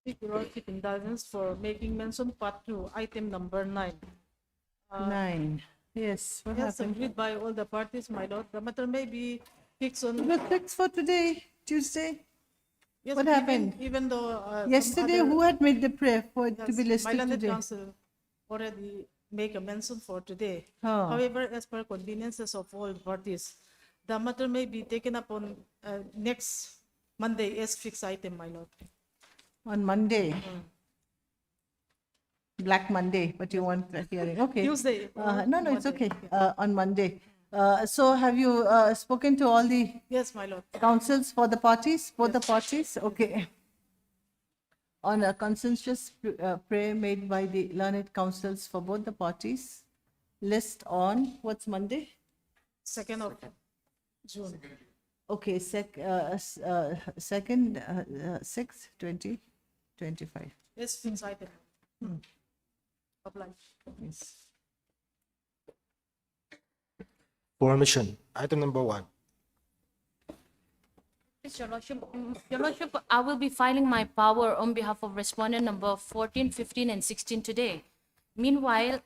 seek Your Lordship indulgence for making mention part 2, item number 9. 9. Yes, what Yes, happened? agreed by all the parties, my lord. The matter may be fixed on. It was fixed for today, Tuesday. Yes, What happened? Even though some Yesterday, other, who had made the prayer for it to yes, be my listed landed today? council already make a mention for today. Oh. However, as per conveniences of all parties, the matter may be taken up on next Monday as fixed item, my lord. On Monday. Black Monday, but you want a hearing. Okay. Tuesday. No, it's Monday. okay. On Monday. So have you spoken to all the Yes, my lord. councils for the parties, both the parties? Okay. On a consensus prayer made by the learned councils for both the parties, list on, what's Monday? 2nd of June. Okay, 6, 2025. As fixed item. Apply. Yes. Formation, item number 1. Yes, Your Lordship, I will be filing my power on behalf of respondent number 14, 15, and 16 today. Meanwhile,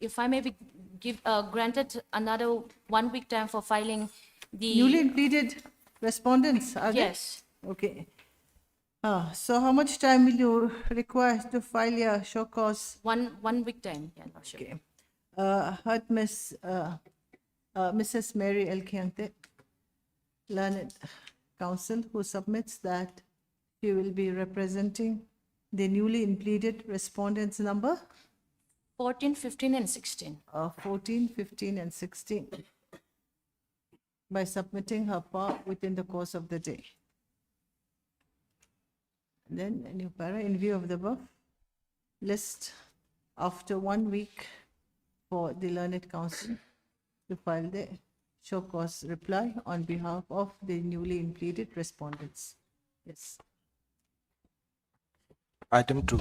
if I may be granted another 1 week time for filing the... Newly pleaded respondents, are they? Yes. Okay. So how much time will you require to file your show cause? One week time, Your Lordship. Okay. Heard Mrs. Mary L. Kiante, learned counsel, who submits that she will be representing the newly pleaded respondents number 14, 15, and 16. 14, 15, and 16 by submitting her part within the course of the day. Then, a new para, in view of the above, list after 1 week for the learned counsel to file the show cause reply on behalf of the newly pleaded respondents. Yes. Item 2.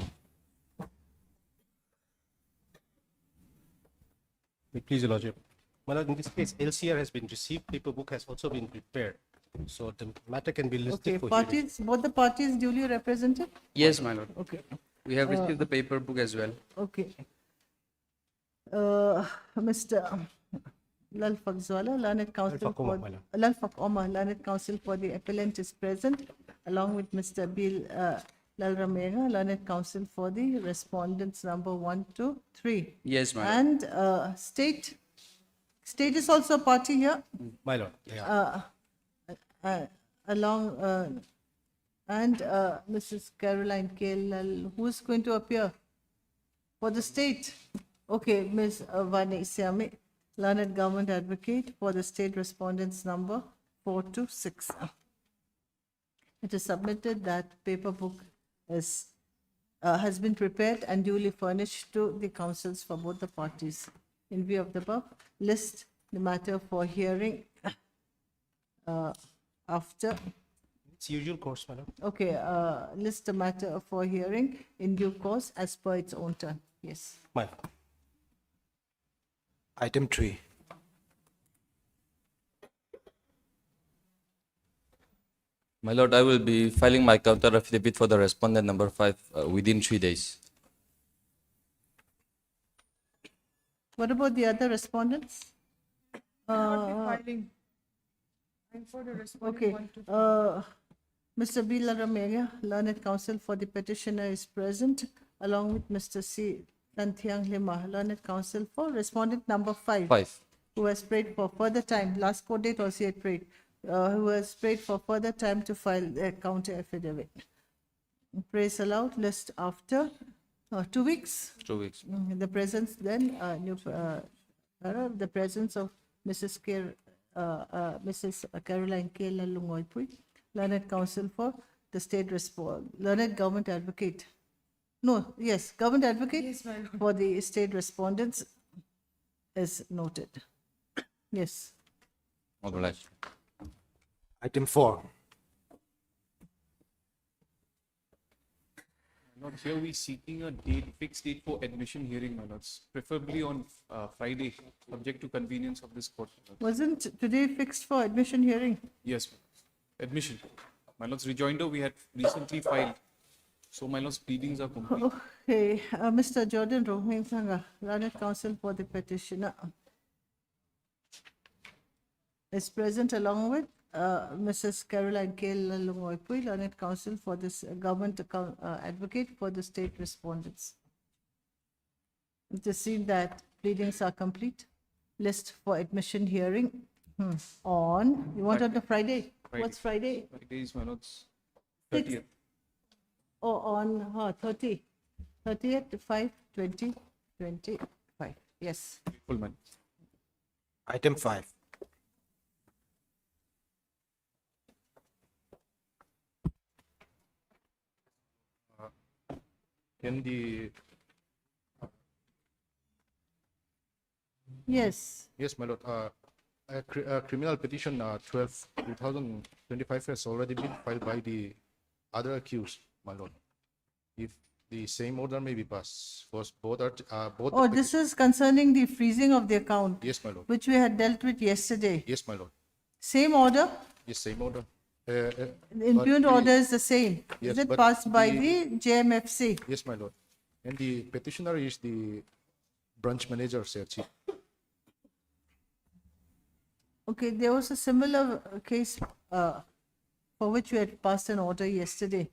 Please, Your Lordship. My Lord, in this case, LCR has been received, paper book has also been prepared. So the matter can be listed Okay, for hearing. parties, both the parties duly represented? Yes, my lord. Okay, We have received the paper book as well. okay. Mr. Lal Fakzwala, learned counsel Lal Fak Omar, for my lord. Lal Fak Omar, learned counsel for the appellant is present, along with Mr. Bill Lal Ramega, learned counsel for the respondents number 1, 2, 3. Yes, my lord. And state is also a party here, My Lord, yeah. along and Mrs. Caroline K. Lal, who is going to appear for the state? Okay, Ms. Vani Siame, learned government advocate for the state respondents number 4 to 6. It is submitted that paper book has been prepared and duly furnished to the councils for both the parties. In view of the above, list the matter for hearing after. It's usual course, my Lord. Okay, list the matter for hearing in due course as per its own turn. Yes. My Lord. Item 3. My lord, I will be filing my counter affidavit for the respondent number 5 within 3 days. What about the other respondents? Filing. I'm for the responding Okay, 1 to Mr. B. Ramega, learned counsel for the petitioner is present, along with Mr. C. Tanthiang Lima, learned counsel for respondent number 5. 5. Who has prayed for further time, last court date also he had prayed, who has prayed for further time to file a counter affidavit. Praise aloud, list after 2 weeks. 2 weeks. The presence then, the presence of Mrs. Mrs. Caroline K. Lalungoypui, learned counsel for the state learned government advocate. No, yes, government advocate Yes, my lord. for the state respondents is noted. Yes. Obliged. Item 4. My lords, here we seeking a fixed date for admission hearing, my lords, preferably on Friday, subject to convenience of this court. my lords. Wasn't today fixed for admission hearing? Yes, my lords. Admission. My lords, rejoinder we had recently filed. So my lords, pleadings are complete. Okay, Mr. Jordan Rohing Sangha, learned counsel for the petitioner, is present along with Mrs. Caroline K. Lungoipui, learned counsel for this advocate for the state respondents. It is seen that pleadings are complete. List for admission hearing on, you want on the Friday? What's Friday? Fridays, my lords. Sixth. 30th. Oh, on 30th to 5/20/25. Yes. Full man. Item 5. Can the, Yes. yes, my lord, criminal petition 12/2025 has already been filed by the other accused, my lord. If the same order may be passed, for both are, both. Oh, this is concerning the freezing of the account, Yes, my lord. which we had dealt with yesterday. Yes, my lord. Same order? Yes, same order. The impugned the- order is the same. Yes, Is it but passed by the- the JMFC? Yes, my lord. And the petitioner is the branch manager, Sir Chief. Okay, there was a similar case for which we had passed an order yesterday.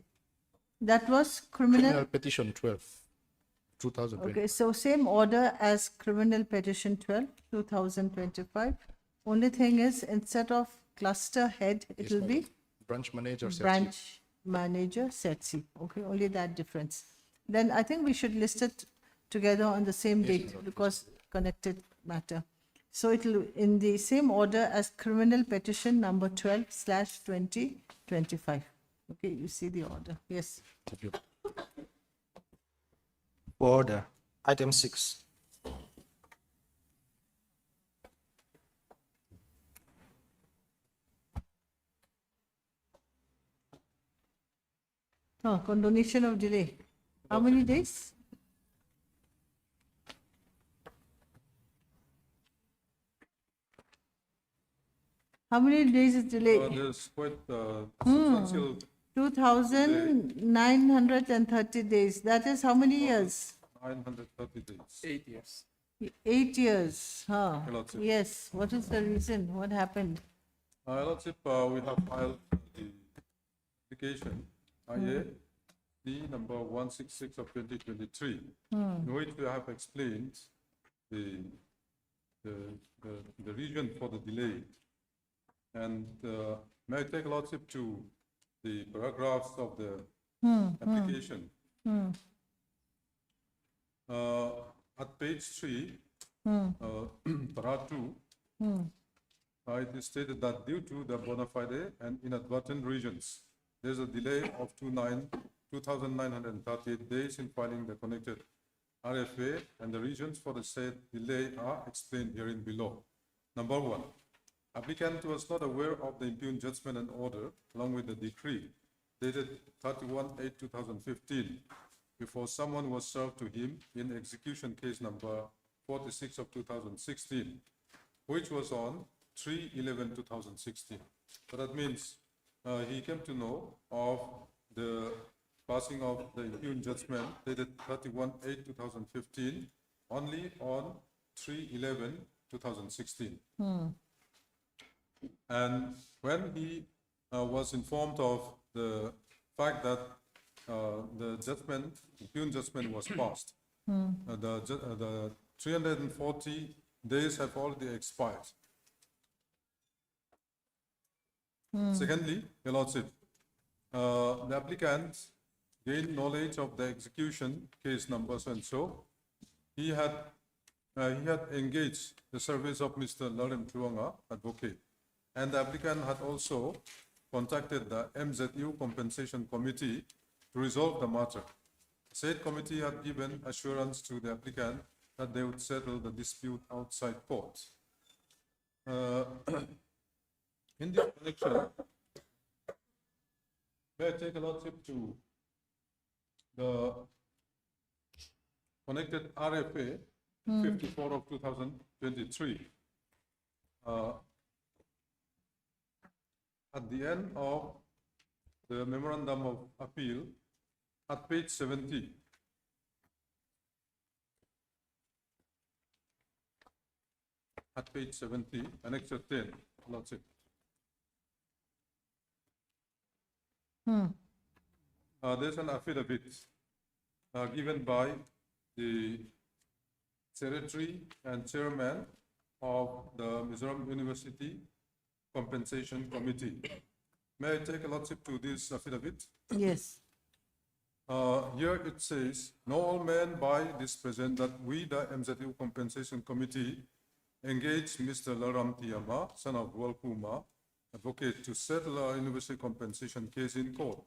That was Criminal criminal. petition 12/2020. Okay, so same order as criminal petition 12/2025. Only thing is, instead of cluster head, it will my be lord. Branch manager, Sir Chief. branch manager, SETSI. Okay, only that difference. Then I think we should list it together on the same date because connected matter. So it will, in the same order as criminal petition number 12/2025. Okay, you see the order. Yes. Thank you. For order. Item 6. Oh, condonation of delay. How many days? How many days is delay? There's quite substantial 2,930 days. That is how many years? 930 days. 8 years. 8 years. Huh. Your Lordship. Yes. What is the reason? What happened? Your Lordship, we have filed the application IA D number 166 of 2023, in which we have explained the reason for the delay. And may I take Lordship to the paragraphs of the application? At page 3, para 2, it is stated that due to the bona fide and inadvertent reasons, there is a delay of 2,938 days in filing the connected RFA, and the reasons for the said delay are explained herein below. Number 1, applicant was not aware of the impugned judgment and order along with the decree dated 31/8/2015 before someone was served to him in execution case number 46 of 2016, which was on 3/11/2016. So that means he came to know of the passing of the impugned judgment dated 31/8/2015 only on 3/11/2016. And when he was informed of the fact that the judgment, impugned judgment was passed, the 340 days have already expired. Secondly, Your Lordship, the applicant gained knowledge of the execution case number so and so. He had engaged the service of Mr. Larem Truanga, advocate, and the applicant had also contacted the MZU Compensation Committee to resolve the matter. Said committee had given assurance to the applicant that they would settle the dispute outside court. In this connection, may I take a Lordship to the connected RFA 54 of 2023. At the end of the memorandum of appeal, at page 70. At page 70, annexure 10, Lordship. There's an affidavit given by the Secretary and Chairman of the Mizoram University Compensation Committee. May I take a Lordship to this affidavit? Yes. Here it says, know all men by this present that we, the MZU Compensation Committee, engage Mr. Laram Tiama, son of Walpuma, advocate, to settle our university compensation case in court,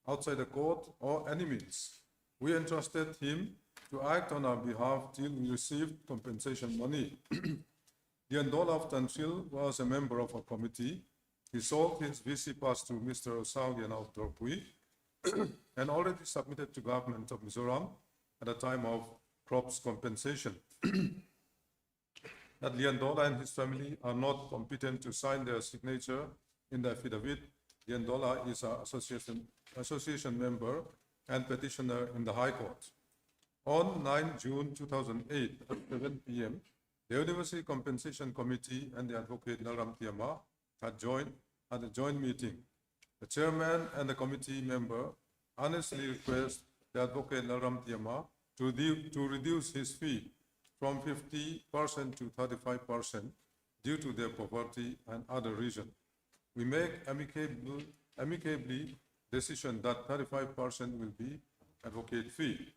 outside the court or any means. We entrusted him to act on our behalf till we received compensation money. The Ndola Tanfil was a member of our committee. He sold his VC pass to Mr. Osaugian of Dorpui and already submitted to government of Mizoram at the time of crops compensation. That Liandola and his family are not competent to sign their signature in the affidavit. Liandola is an association member and petitioner in the High Court. On 9 June 2008 at 7 p.m., the University Compensation Committee and the advocate Laram Tiama had a joint meeting. The chairman and the committee member honestly request the advocate Laram Tiama to reduce his fee from 50% to 35% due to their poverty and other reasons. We make amicably decision that 35% will be advocate fee.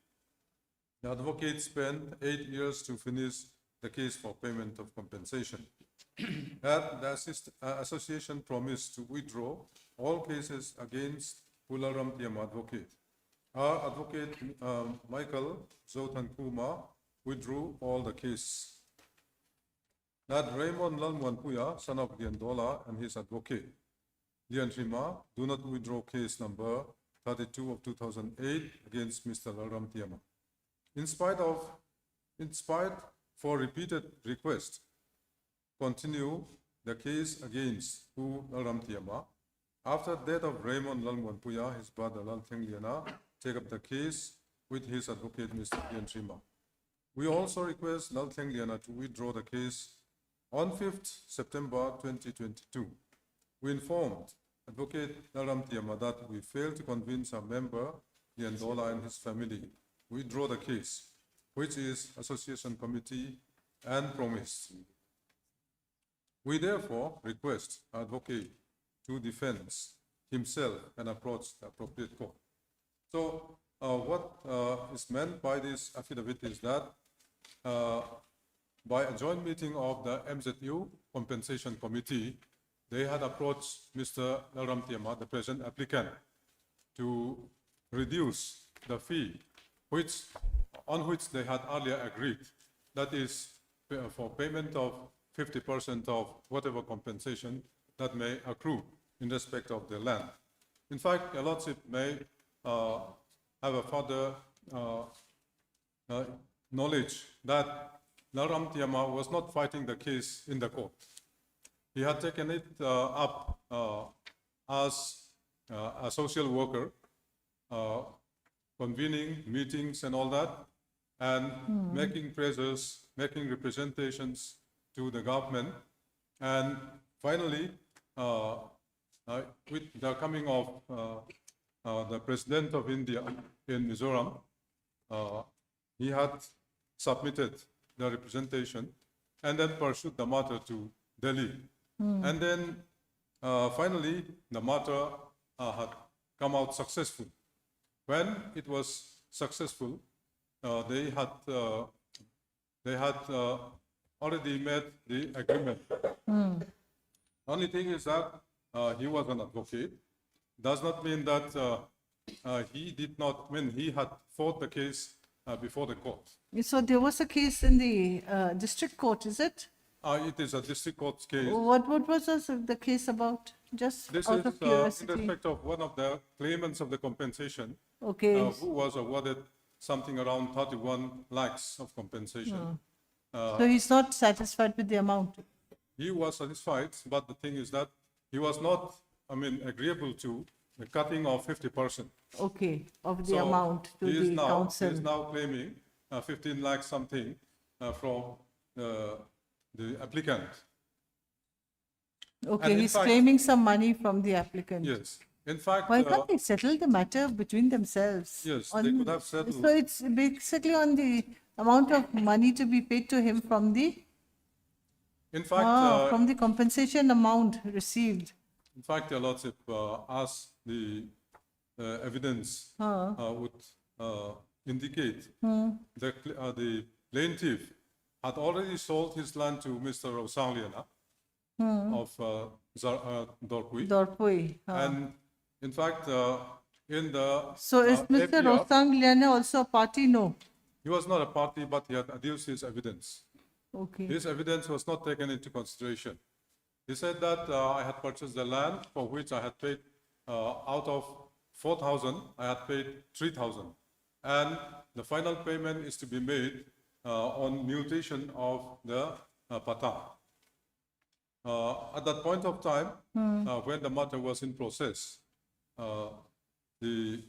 The advocate spent 8 years to finish the case for payment of compensation. The association promised to withdraw all cases against Ularam Tiama advocate. Our advocate, Michael Zotan Kuma, withdrew all the cases. That Raymond Lalmuanpuya, son of Liandola, and his advocate, Lian Rima, do not withdraw case number 32 of 2008 against Mr. Laram Tiama. In spite for repeated requests, continue the case against Laram Tiama. After death of Raymond Lalmuanpuya, his brother Lalteng Liana take up the case with his advocate, Mr. Lian Rima. We also request Lalteng Liana to withdraw the case on 5th September 2022. We informed Advocate Laram Tiama that we failed to convince our member, Liandola, and his family to withdraw the case, which is Association Committee and promised. We therefore request our advocate to defend himself and approach the appropriate court. So what is meant by this affidavit is that by a joint meeting of the MZU Compensation Committee, they had approached Mr. Laram Tiama, the present applicant, to reduce the fee on which they had earlier agreed. That is for payment of 50% of whatever compensation that may accrue in respect of the land. In fact, a lordship may have a further knowledge that Laram Tiama was not fighting the case in the court. He had taken it up as a social worker, convening meetings and all that, and making pressures, making representations to the government. And finally, with the coming of the President of India in Mizoram, he had submitted the representation and then pursued the matter to Delhi. And then finally, the matter had come out successful. When it was successful, they had already made the agreement. Only thing is that he was an advocate. Does not mean that he did not, when he had fought the case before the court. So there was a case in the district court, is it? It is a district court case. What was the case about? Just This out is of in curiosity. respect of one of the claimants of the compensation, Okay. who was awarded something around 31 lakhs of compensation. So he's not satisfied with the amount. He was satisfied, but the thing is that he was not, agreeable to a cutting of 50%. Okay, of the So amount to he is the now- council. He is now claiming 15 lakh something from the applicant. Okay, in he's fact- claiming some money from the applicant. Yes, in fact, Why can't they settle the matter between themselves? yes, they On- could have settled. So it's basically on the amount of money to be paid to him from the, In fact, from the compensation amount received. in fact, Your Lordship, as the evidence would indicate, the plaintiff had already sold his land to Mr. Rosaliana of Dorpui. Dorpui. And in fact, in the So is Mr. APR, Rosangliana also a party? No. he was not a party, but he had adduced his evidence. Okay. His evidence was not taken into consideration. He said that I had purchased the land for which I had paid, out of 4,000, I had paid 3,000. And the final payment is to be made on mutation of the patah. At that point of time, when the matter was in process, the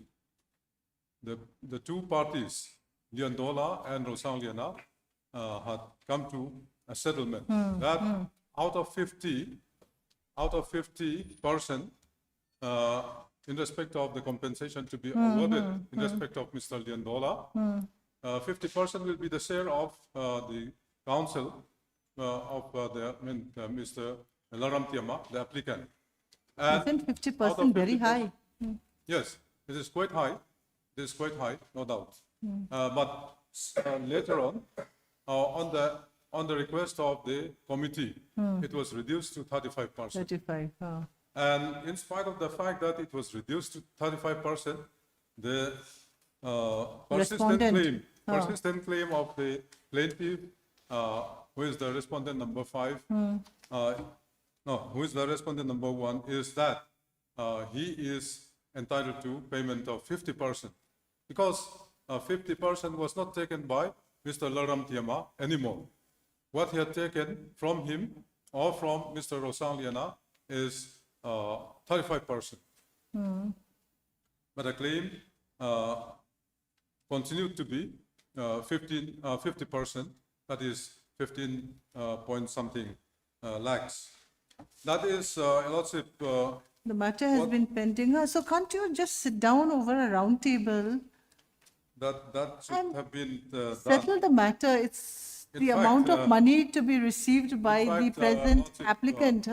two parties, Liandola and Rosangliana, had come to a settlement that out of 50%, in respect of the compensation to be awarded in respect of Mr. Liandola, 50% will be the share of the council of Mr. Laram Tiama, the applicant. And Isn't out of 50% very 50%, high? yes, it is quite high. It is quite high, no doubt. But later on the request of the committee, it was reduced to 35%. 35. And in spite of the fact that it was reduced to 35%, the Respondent. persistent claim of the plaintiff, who is the respondent number 5, who is the respondent number 1, is that he is entitled to payment of 50%, because 50% was not taken by Mr. Laram Tiama anymore. What he had taken from him or from Mr. Rosangliana is 35%. But the claim continued to be 50%, that is 15 point something lakhs. That is, Your Lordship, The matter has been pending. So can't you just sit down over a round table, that should And have been done. settle the matter? It's In the fact, amount of money to be received by the fact, present Lordship, applicant.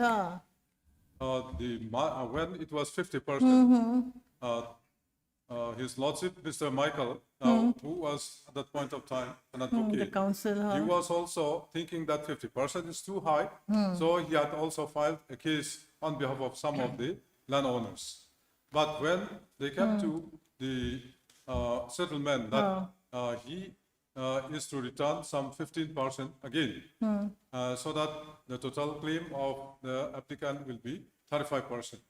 When it was 50%, His Lordship, Mr. Michael, who was at that point of time an The advocate, council. he was also thinking that 50% is too high, so he had also filed a case on behalf of some of the landowners. But when they came to the settlement that he is to return some 15% again, so that the total claim of the applicant will be 35%.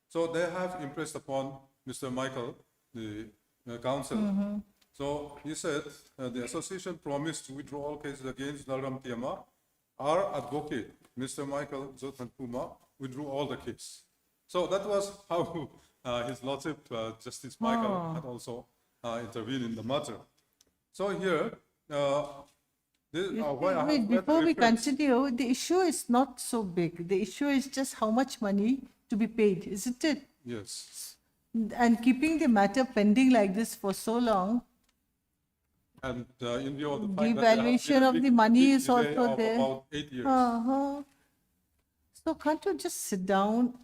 So they have impressed upon Mr. Michael, the council. So he said the association promised to withdraw all cases against Laram Tiama. Our advocate, Mr. Michael Zotan Puma, withdrew all the case. So that was how His Lordship Justice Michael had also intervened in the matter. So here, why I Wait, have before we reference- continue, the issue is not so big. The issue is just how much money to be paid, isn't it? Yes, And keeping the matter pending like this for so long, and in view of the The fact that there has been valuation a of big- the money big is delay also of there. about 8 years. So can't you just sit down?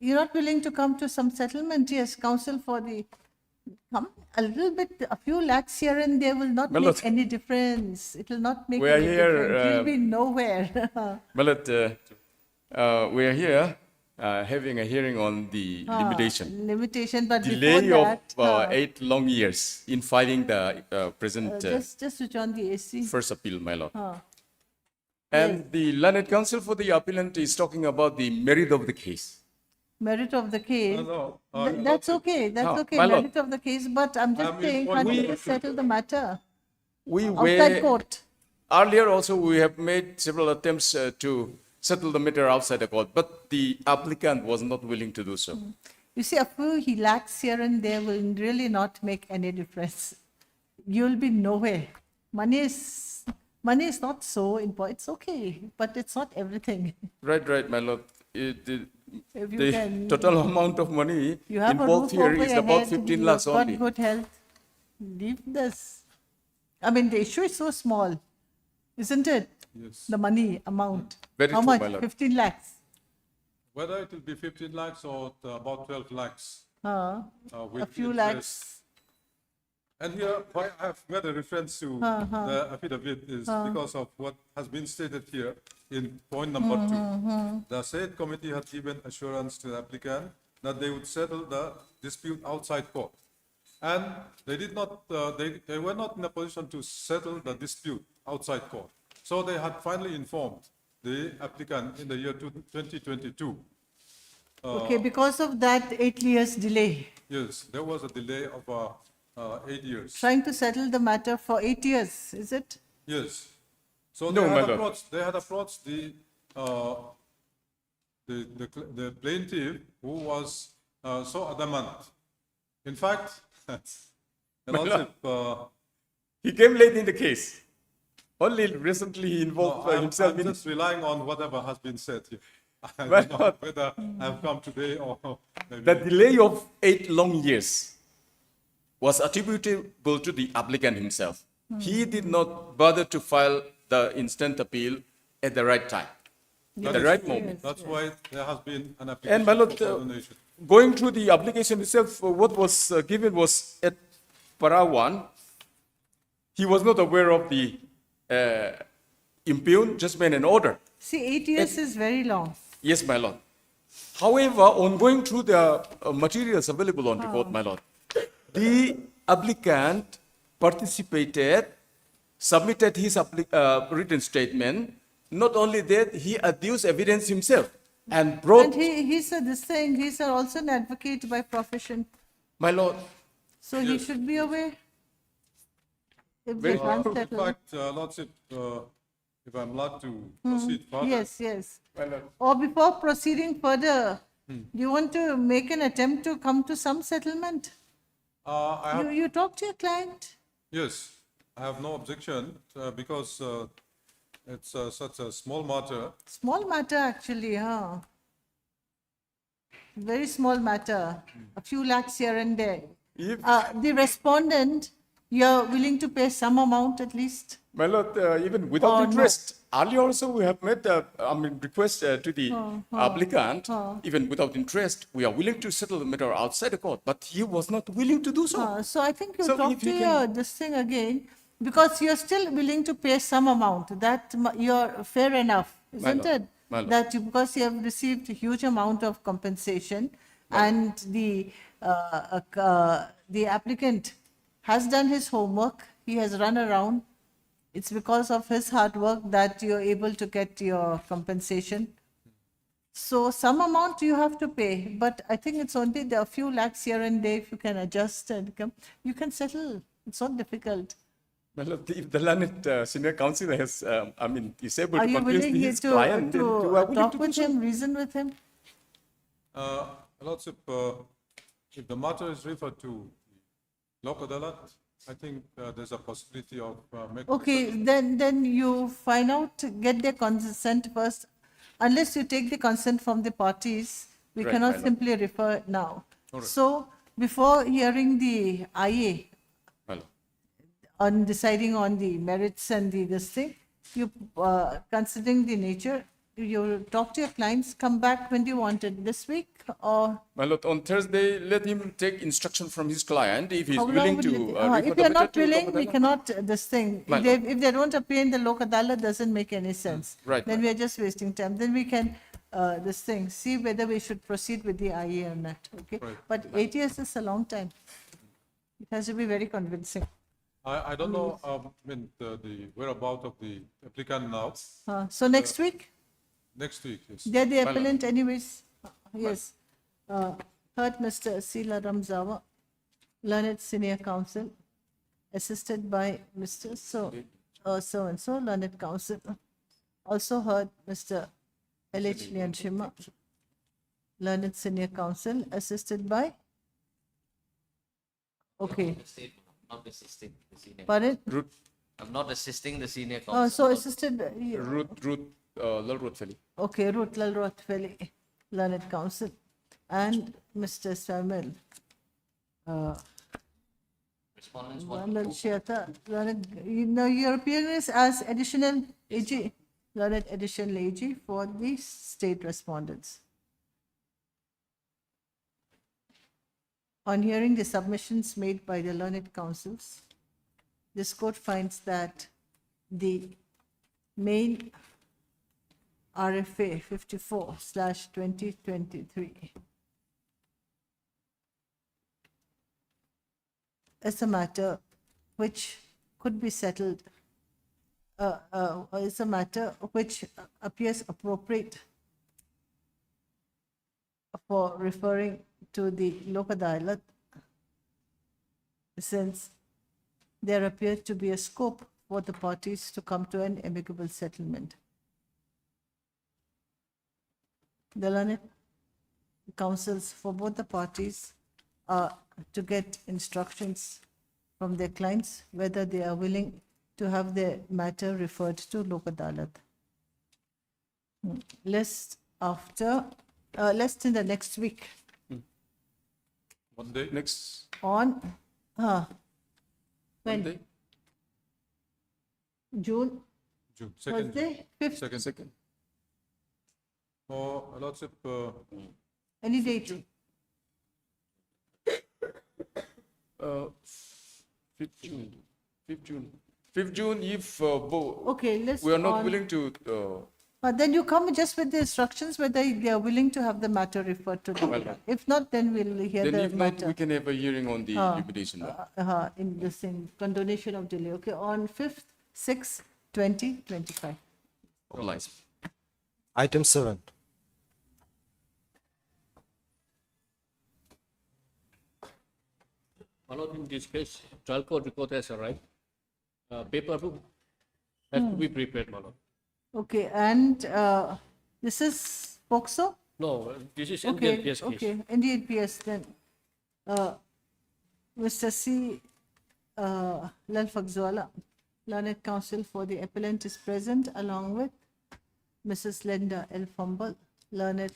You're not willing to come to some settlement? Yes, council for the, come a little bit, a few lakhs here and there will not Well, make look, any difference. It will not make we are any here, difference. You'll be nowhere. Millet, we are here having a hearing on the limitation. Limitation, but Delay before of that, 8 long years in filing the present just switch on the AC. first appeal, my lord. And the Learned Counsel for the appellant is talking about the merit of the case. Merit of the case. No, That's okay, that's okay, my lord. merit of the case, but I'm just saying, can't you just settle the matter We outside were, court? earlier also we have made several attempts to settle the matter outside the court, but the applicant was not willing to do so. You see, a few lakhs here and there will really not make any difference. You'll be nowhere. Money is not so important. It's okay, but it's not everything. Right, my lord. If you The can, total amount of money you have a involved roof here over is your about head, 15 you've lakhs got only. good health. Leave this. I mean, the issue is so small, isn't it? Yes. The money amount. Very How true, much? my lord. 15 lakhs. Whether it will be 15 lakhs or about 12 lakhs. A With few interest. lakhs. And here, why I have made a reference to the affidavit is because of what has been stated here in point number 2. The said committee had given assurance to the applicant that they would settle the dispute outside court. And they did not, they were not in a position to settle the dispute outside court. So they had finally informed the applicant in the year 2022. Okay, because of that 8 years delay, Yes, there was a delay of 8 years. trying to settle the matter for 8 years, is it? Yes. So No, they my had lord. approached, they had approached the plaintiff who was so adamant. In fact, My lord. Lordship, He came late in the case. Only recently he involved I'm himself in just relying on whatever has been said here. I My don't know lord. whether I have come today or maybe. The delay of 8 long years was attributable to the applicant himself. He did not bother to file the instant appeal at the right time, at the right moment. That's why there has been an And application my for lord, coordination. going through the application itself, what was given was at para 1, he was not aware of the impugn judgment and order. See, 8 years is very long. Yes, my lord. However, on going through the materials available on the court, my lord, the applicant participated, submitted his written statement. Not only that, he adduced evidence himself and brought, And he's he's also an advocate by profession. my lord, So he should be aware. If they Very can't In settle. fact, Lordship, if I'm allowed to proceed further. Yes, yes. my lord, Or before proceeding further, do you want to make an attempt to come to some settlement? I have You talk to your client. Yes, I have no objection because it's such a small matter. Small matter actually, huh? Very small matter. A few lakhs here and there. if, The respondent, you're willing to pay some amount at least? my lord, even without Oh, no. interest, earlier also we have made a request to the applicant, even without interest, we are willing to settle the matter outside the court, but he was not willing to do so. So I think you So talk if to you your this thing again, because you're still willing to pay some amount. That you're fair enough, isn't lord, it? my lord. That you, because you have received a huge amount of compensation, and the applicant has done his homework. He has run around. It's because of his hard work that you're able to get your compensation. So some amount you have to pay, but I think it's only a few lakhs here and there. If you can adjust and come, you can settle. It's not difficult. My lord, if the learned senior counsel has, is able Are to you convince willing his to, client, then you are willing talk to do with so. him, reason with him? Lordship, if the matter is referred to Lok Adalat, I think there's a possibility of making. Okay, then you find out, get their consent first. Unless you take the consent from the parties, we Right, cannot my lord. simply refer now. So before hearing the IA My lord. on deciding on the merits and this thing, you considering the nature, you talk to your clients, come back when you want it, this week or My lord, on Thursday, let him take instruction from his client if he is how long willing will to it? refer If the you're matter not to Lok willing, we Adalat. cannot this thing. My If they don't appear in the Lok Adalat, doesn't make any sense. Right, Then right. we are just wasting time. Then we can this thing, see whether we should proceed with the IA or not. Okay, Right. but 8 years is a long time. It has to be very convincing. I don't know, the whereabout of the applicant now. So next week, Next week, yes. they're the appellant anyways. Yes. Heard Mr. Sila Ramzawa, learned senior counsel, assisted by Mr. So and so, learned counsel. Also heard Mr. L.H. Lianshima, learned senior counsel, assisted by? Okay, Not assisting the senior. pardon? I'm not assisting the senior Oh, counsel. so assisted, Lal Ruth Valley. okay, Ruth Lal Rothwell, learned counsel, and Mr. Samuel. Respondents Learned Shiata, learned, your appearance as additional AG, learned additional AG for the state respondents. On hearing the submissions made by the learned counsels, this court finds that the main RFA 54/2023 is a matter which could be settled, is a matter which appears appropriate for referring to the Lok Adalat, since there appears to be a scope for the parties to come to an amicable settlement. The learned counsels for both the parties are to get instructions from their clients whether they are willing to have their matter referred to Lok Adalat. Lest in the next week Monday? Next on when Monday, June, June, second. Thursday, 5th, second. Or Lordship, any date. 5th June. 5th June. 5th June, if Okay, let's. we are not on- willing to, But then you come just with the instructions whether they are willing to have the matter referred to them. If not, then we'll hear then the if not, matter. we can have a hearing on the liquidation law. In this thing, condonation of delay, okay, on 5th, 6th, 2025. Realize. Item 7. My lord, in this case, trial court report has arrived. Paper book has to be prepared, my lord. Okay, and this is POCSO? No, this is Okay, NDLPS case. okay, NDLPS then. Mr. C. Lalfagzwala, learned counsel for the appellant is present along with Mrs. Linda L. Fumble, learned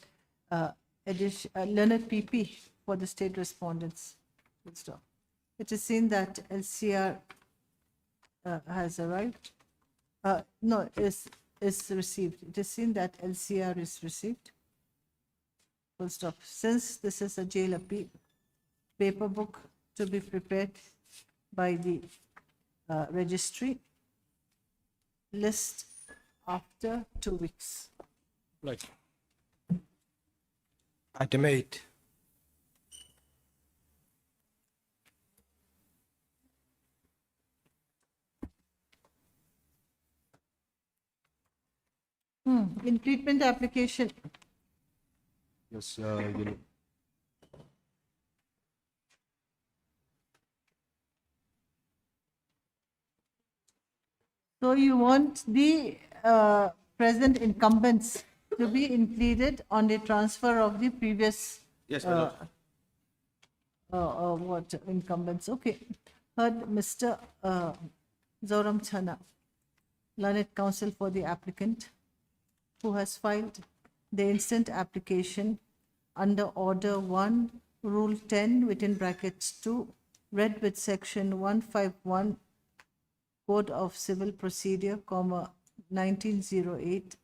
PP for the state respondents. Full stop. It is seen that LCR has arrived. No, is received. It is seen that LCR is received. Full stop. Since this is a jail appeal, paper book to be prepared by the registry. List after 2 weeks. Right. Item 8. In treatment application, Yes, you know. so you want the present incumbents to be included on the transfer of the previous Yes, my lord. what incumbents, okay. Heard Mr. Zoram Chana, learned counsel for the applicant, who has filed the instant application under Order 1, Rule 10, within brackets 2, read with Section 151, Code of Civil Procedure, 1908,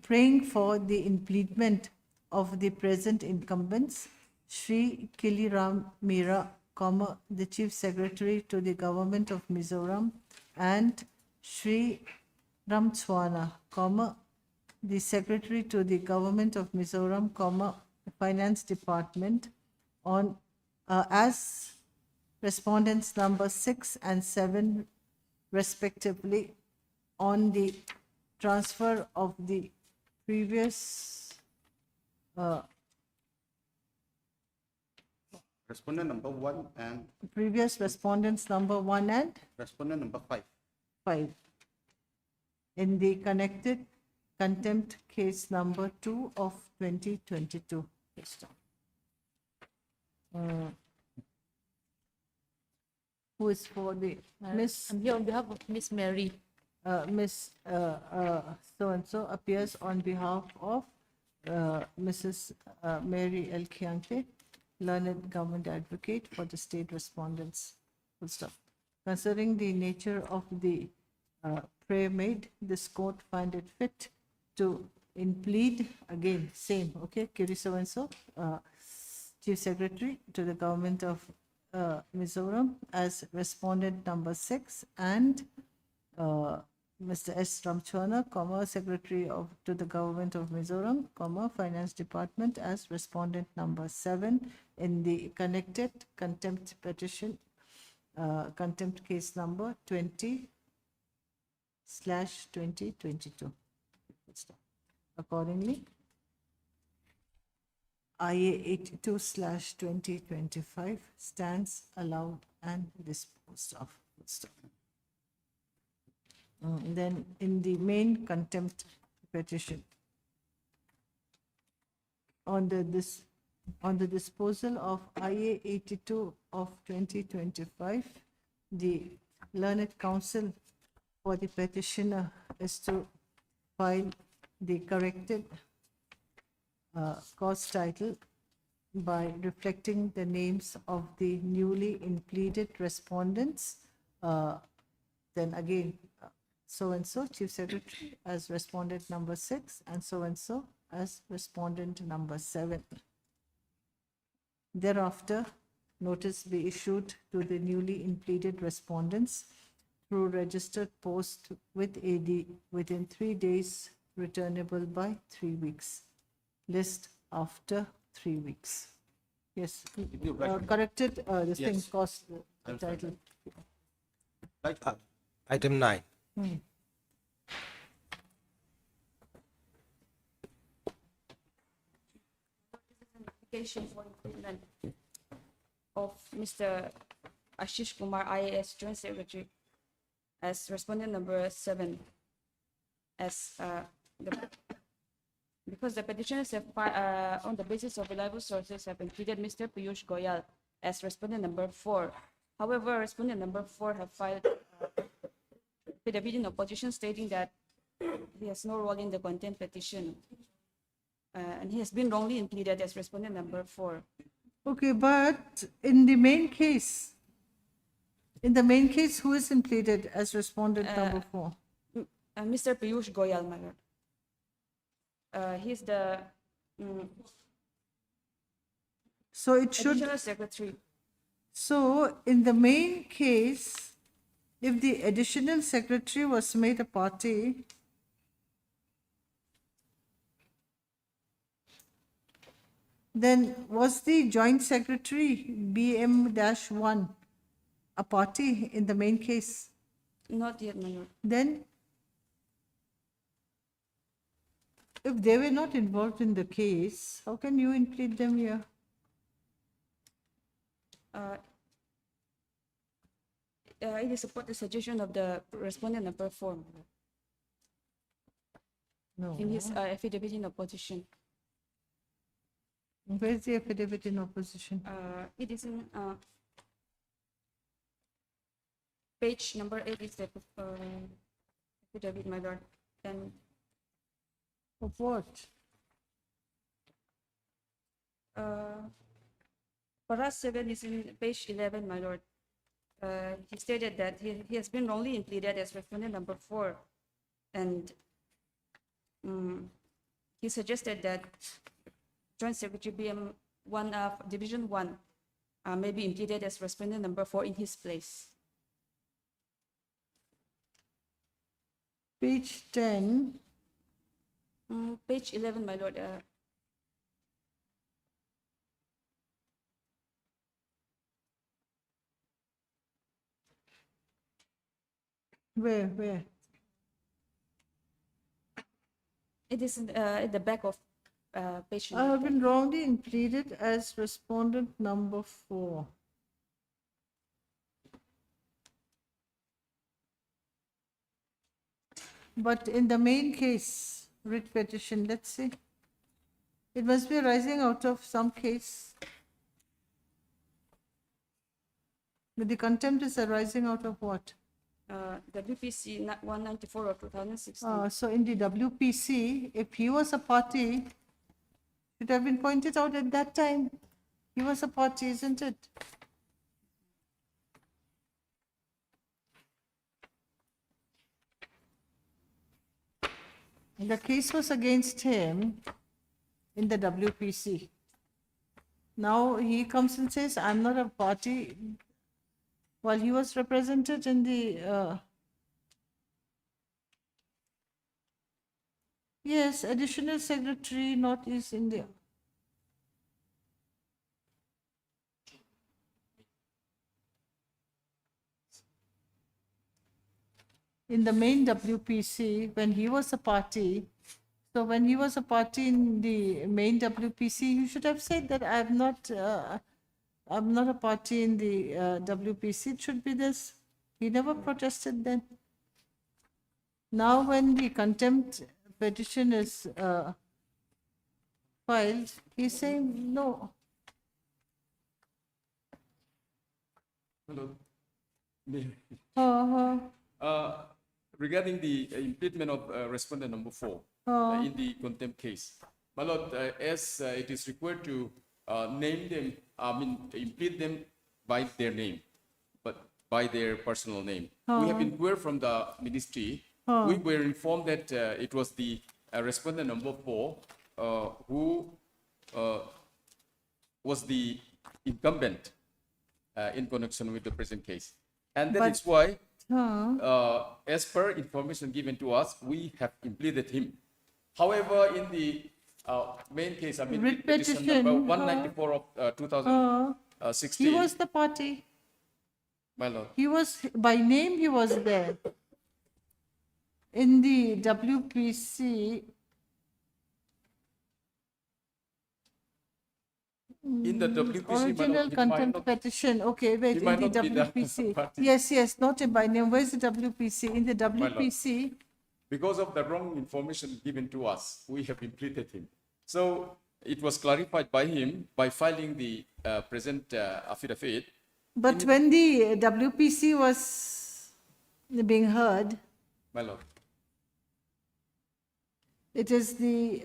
praying for the impleadment of the present incumbents, Shri Kiliram Mira, the Chief Secretary to the Government of Mizoram, and Shri Ramchwana, the Secretary to the Government of Mizoram, Finance Department, on as respondents number 6 and 7 respectively, on the transfer of the previous Respondent number 1 and previous respondents number 1 and respondent number 5. 5 in the connected contempt case number 2 of 2022. Who is for the, Miss I'm here on behalf of Miss Mary. Miss so-and-so appears on behalf of Mrs. Mary L. Kiante, learned government advocate for the state respondents. Full stop. Considering the nature of the prayer made, this court find it fit to implead, again, same, okay, Kiri so-and-so, Chief Secretary to the government of Mizoram as respondent number 6, and Mr. S. Ramchwana, Secretary to the Government of Mizoram, Finance Department as respondent number 7 in the connected contempt petition, contempt case number 20/2022. Accordingly, IA 82/2025 stands allowed and disposed of. Then in the main contempt petition, on the disposal of IA 82 of 2025, the learned counsel for the petitioner is to file the corrected cause title by reflecting the names of the newly impleaded respondents. Then again, so-and-so, Chief Secretary as respondent number 6, and so-and-so as respondent number 7. Thereafter, notice be issued to the newly impleaded respondents through registered post with AD within 3 days, returnable by 3 weeks. List after 3 weeks. Yes, corrected this thing, Yes. cost title. Item 9. Application for appointment of Mr. Ashish Kumar, IAS Joint Secretary, as respondent number 7, as because the petitioners have on the basis of reliable sources have included Mr. Piyush Goyal as respondent number 4. However, respondent number 4 have filed affidavit in opposition stating that he has no role in the contempt petition. And he has been wrongly impleaded as respondent number 4. Okay, but in the main case, who is impleaded as respondent number 4? Mr. Piyush Goyal, my lord. He's the So it should, additional secretary. so in the main case, if the additional secretary was made a party, then was the joint secretary BM-1 a party in the main case? Not yet, my lord. Then, if they were not involved in the case, how can you implead them here? It is support the suggestion of the respondent number 4, my lord, No. in his affidavit in opposition. Where's the affidavit in opposition? It is in page number 8 is the affidavit, my lord. And Of what? Paras 7 is in page 11, my lord. He stated that he has been wrongly impleaded as respondent number 4, and he suggested that Joint Secretary BM1 of Division 1 may be impleaded as respondent number 4 in his place. Page 10, Page 11, my lord. where? It is at the back of page I have 11. been wrongly impleaded as respondent number 4. But in the main case, writ petition, let's see. It must be arising out of some case. The contempt is arising out of what? WPC 194 of 2016. So in the WPC, if he was a party, it have been pointed out at that time. He was a party, isn't it? The case was against him in the WPC. Now he comes and says, I'm not a party, while he was represented in the, yes, additional secretary, Northeast India. In the main WPC, when he was a party, so when he was a party in the main WPC, you should have said that I'm not a party in the WPC. It should be this. He never protested then. Now when the contempt petition is filed, he's saying no. Hello. Regarding the impeachment of respondent number 4 in the contempt case, my lord, as it is required to name them, impeach them by their name, but by their personal name. We have inquired from the ministry. We were informed that it was the respondent number 4 who was the incumbent in connection with the present case. And that is why, as per information given to us, we have implemented him. However, in the main case, Writ petition petition, number 194 of 2016, He was the party. my lord. He was, by name, he was there. In the WPC, In the WPC, my original lord, he might contempt not- petition, okay, wait, he in might the not be the WPC. party. Yes, not by name, where's the WPC? In the lord. WPC, Because of the wrong information given to us, we have implemented him. So it was clarified by him by filing the present affidavit. but when the WPC was being heard, My lord, it is the,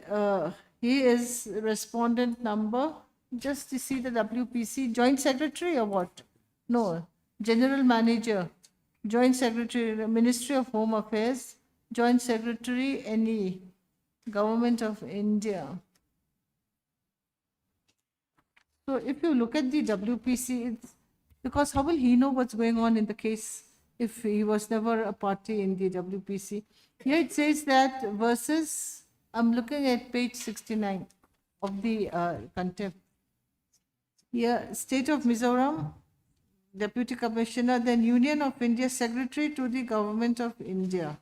he is respondent number, just to see the WPC, joint secretary or what? No, general manager, joint secretary, Ministry of Home Affairs, joint secretary, NE, Government of India. So if you look at the WPC, it's, because how will he know what's going on in the case if he was never a party in the WPC? Here it says that versus, I'm looking at page 69 of the contempt. Here, State of Mizoram, Deputy Commissioner, then Union of India Secretary to the Government of India.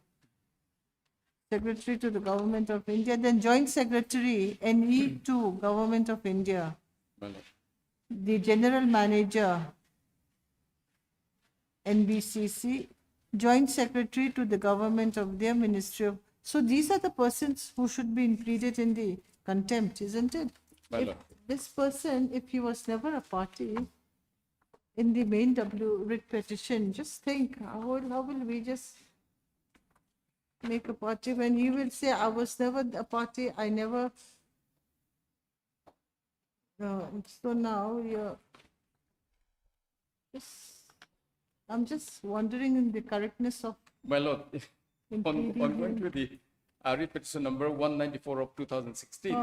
Secretary to the Government of India, then Joint Secretary, NE to Government of India. my lord. The General Manager, NBCC, Joint Secretary to the Government of their Ministry of. So these are the persons who should be included in the contempt, isn't it? My If lord. this person, if he was never a party in the main writ petition, just think, how will we just make a party when he will say, I was never a party, I never. So now you're I'm just wondering in the correctness of My lord, on impeding going him. to the writ petition number 194 of 2016,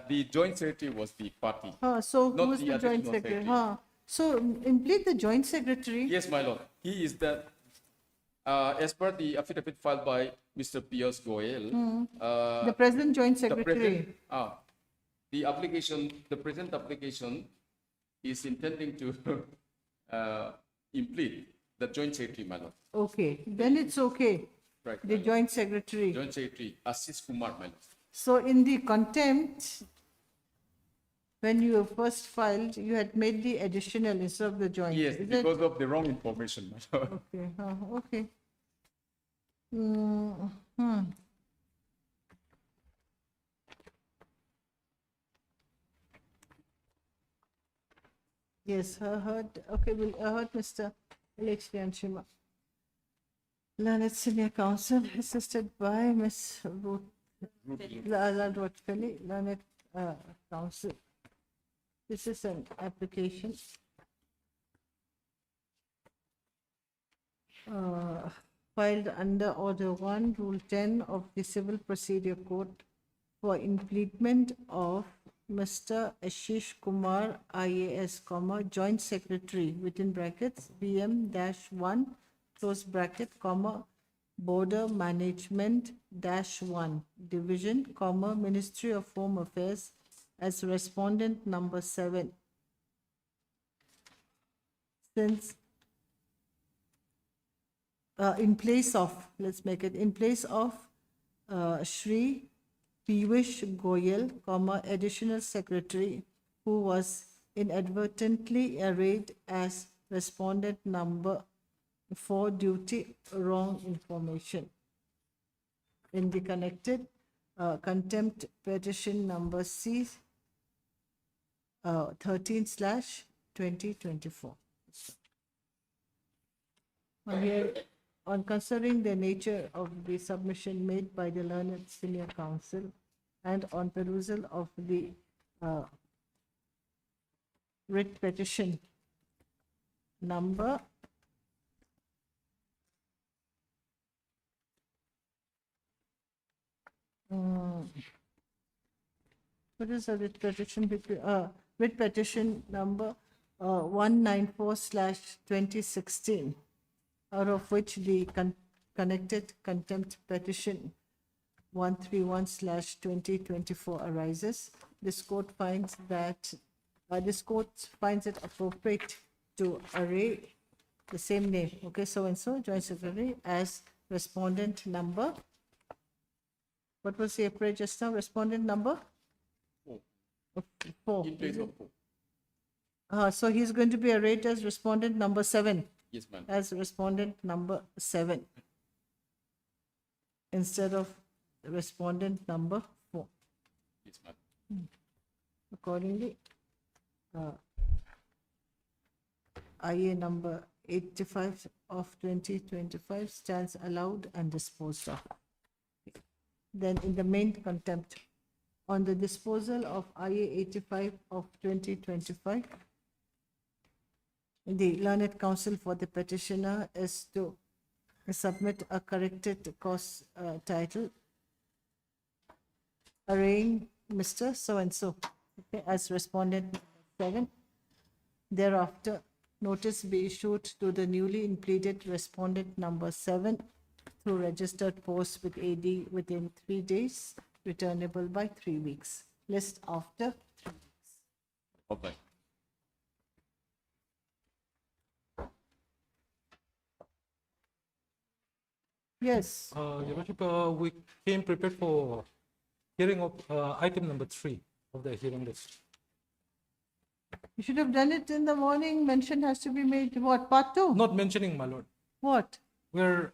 the joint secretary was the party. So Not who is the the joint additional secretary? secretary. So implead the joint secretary. Yes, my lord. He is the, as per the affidavit filed by Mr. Piyush Goyal, The present joint the secretary. present, the present application is intending to implead the joint secretary, my lord. Okay, then it's okay. Right, The my lord. joint secretary. Joint secretary, Ashish Kumar, my lord. So in the contempt, when you first filed, you had made the additional instead of the joint. Yes, is it? because of the wrong information, my lord. Okay, okay. Yes, heard, okay, we'll, heard Mr. Alex Shima. Learned Senior Counsel, assisted by Ms. Ruth Rotfelli, Learned Counsel. This is an application filed under Order 1, Rule 10 of the Civil Procedure Code for implement of Mr. Ashish Kumar, IAS, Joint Secretary, within brackets, BM-1, close bracket, Border Management -1, Division, Ministry of Home Affairs, as respondent number 7. Since in place of, let's make it, in place of Shri Piyush Goyal, Additional Secretary, who was inadvertently arrayed as respondent number 4 due to wrong information. In the connected contempt petition number C 13/2024. On considering the nature of the submission made by the Learned Senior Counsel and on perusal of the writ petition number what is the writ petition between writ petition number 194/2016, out of which the connected contempt petition 131/2024 arises. This court finds that this court finds it appropriate to array the same name, okay, so and so, Joint Secretary, as respondent number. What was the approach just now? Respondent number? 4. In place of 4. So he's going to be arrayed as respondent number 7. Yes, ma'am. As respondent number 7 instead of respondent number 4. Yes, ma'am. Accordingly, IA number 85 of 2025 stands allowed and disposed of. Then in the main contempt, on the disposal of IA 85 of 2025, the Learned Counsel for the petitioner is to submit a corrected cause title arraying Mr. So-and-so, okay, as respondent 7. Thereafter, notice be issued to the newly impleted respondent number 7 through registered post with AD within 3 days, returnable by 3 weeks. List after 3 weeks. Okay. Yes, Your Worship, we came prepared for hearing of item number 3 of the hearing list. you should have done it in the morning. Mention has to be made. What, part 2? Not mentioning, my lord. What? We're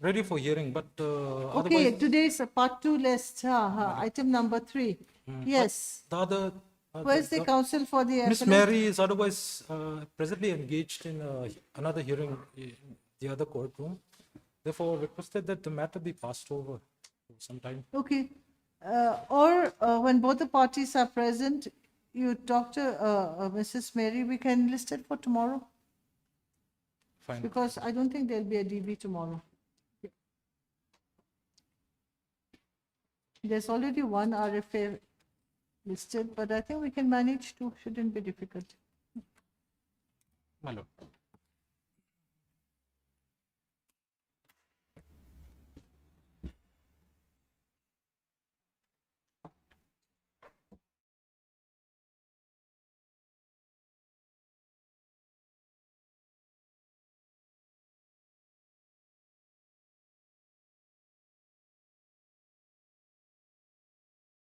ready for hearing, but Okay, otherwise, today's a part 2 list, item number 3. Yes. the other. Where's the counsel for the Miss appellant? Mary is otherwise presently engaged in another hearing in the other courtroom. Therefore, requested that the matter be passed over for some time. Okay. Or when both the parties are present, you talk to Mrs. Mary, we can list it for tomorrow, Fine. because I don't think there'll be a DB tomorrow. There's already one RFA listed, but I think we can manage to, shouldn't be difficult. My lord.